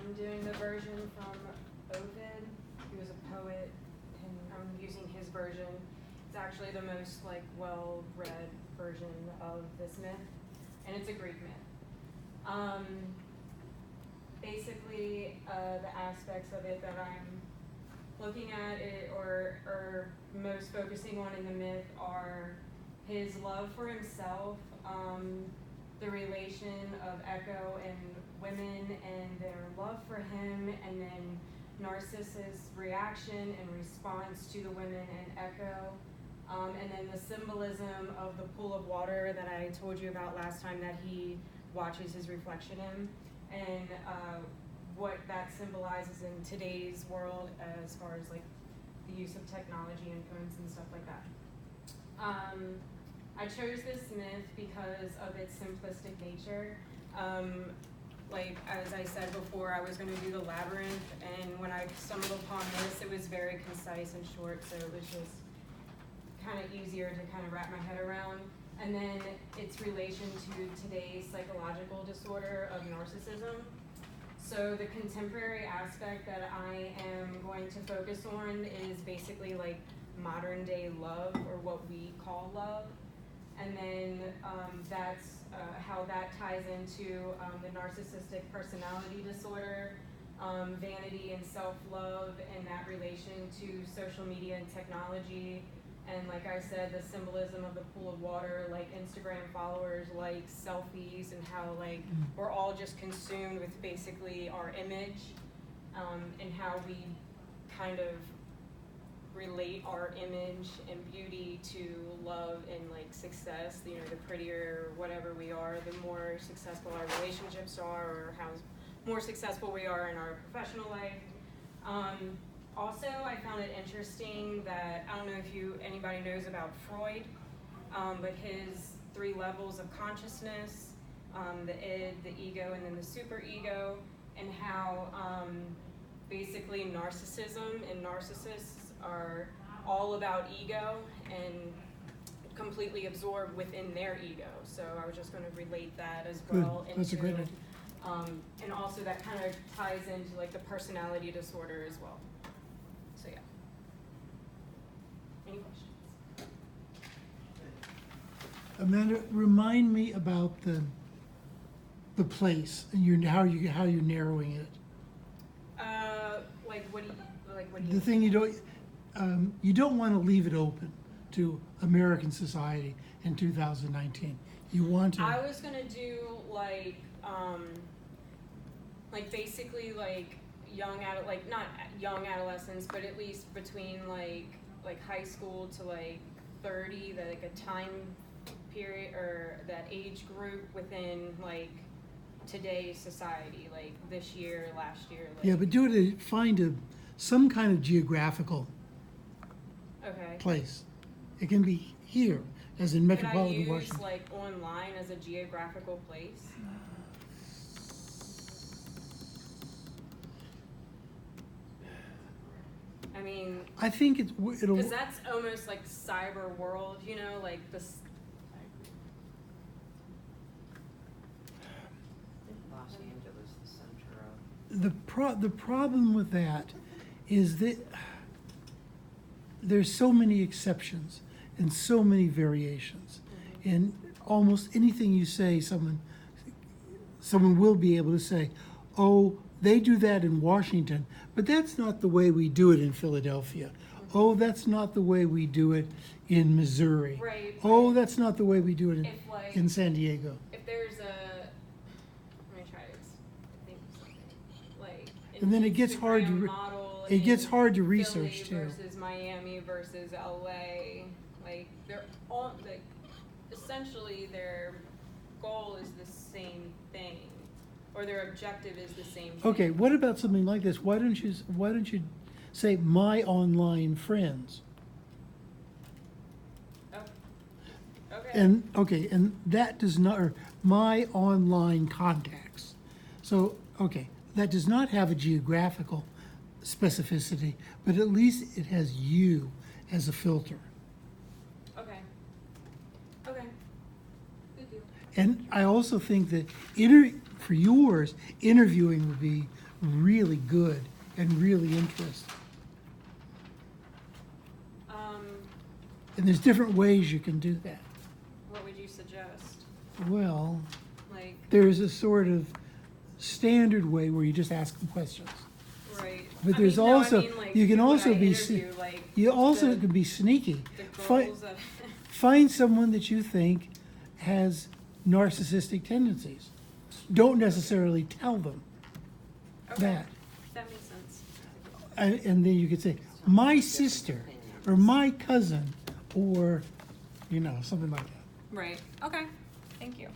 I'm doing the version from Ovid. He was a poet, and I'm using his version. It's actually the most like well-read version of this myth, and it's a Greek myth. Basically, the aspects of it that I'm looking at it or most focusing on in the myth are his love for himself, the relation of Echo and women and their love for him, and then Narcissus' reaction and response to the women and Echo, and then the symbolism of the pool of water that I told you about last time that he watches his reflection in, and what that symbolizes in today's world as far as like the use of technology and phones and stuff like that. I chose this myth because of its simplistic nature. Like as I said before, I was going to do the labyrinth, and when I stumbled upon this, it was very concise and short, so it was just kind of easier to kind of wrap my head around. And then its relation to today's psychological disorder of narcissism. So the contemporary aspect that I am going to focus on is basically like modern day love, or what we call love. And then that's how that ties into the narcissistic personality disorder, vanity and self-love, and that relation to social media and technology. And like I said, the symbolism of the pool of water, like Instagram followers, like selfies, and how like we're all just consumed with basically our image, and how we kind of relate our image and beauty to love and like success. You know, the prettier or whatever we are, the more successful our relationships are, or how more successful we are in our professional life. Also, I found it interesting that, I don't know if anybody knows about Freud, but his 3 levels of consciousness, the id, the ego, and then the superego, and how basically narcissism and narcissists are all about ego and completely absorbed within their ego. So I was just going to relate that as well. Good. That's a great idea. And also that kind of ties into like the personality disorder as well. So yeah. Any questions? Amanda, remind me about the place and how you're narrowing it. What do you The thing you don't want to leave it open to American society in 2019. You want to. I was gonna do like basically like not young adolescents, but at least between like high school to like 30, like a time period or that age group within like today's society, like this year, last year. Like, Yeah, but find some kind of geographical okay. place. It can be here, as in metropolitan Can I use Washington. like online as a geographical place? I mean, I think it'll. because that's almost like cyber world, you know, like this. Los Angeles, the center of. The problem with that is that there's so many exceptions and so many variations, and almost anything you say, someone will be able to say, "Oh, they do that in Washington, but that's not the way we do it in Philadelphia. Oh, that's not the way we do it in Missouri. Right. Oh, that's not the way we do it If in San Diego." if there's let me try to think of something like. An And then it gets hard to Instagram re- model it gets in hard to research, Philly too. versus Miami versus LA, like they're all like essentially their goal is the same thing, or their objective is the same thing. Okay, what about something like this? Why don't you say my online friends? Oh. Okay. And that does not, or my online contacts. So, okay, that does not have a geographical specificity, but at least it has you as a filter. Okay. Okay. Good deal. And I also think that for yours, interviewing really good and really interesting. And there's different ways you can do that. What would you suggest? Well, Like, there's a sort of standard way where you just ask them questions. right. But I there's mean, no, I also, mean, like, you can who would also I be, interview? Like, you also the- can be sneaky. The Fi- girls that, Find someone that you think has narcissistic tendencies. Don't necessarily tell them okay, that. that makes sense. And then you could say, my sister, or my cousin, or, something like that. Right, okay, thank you.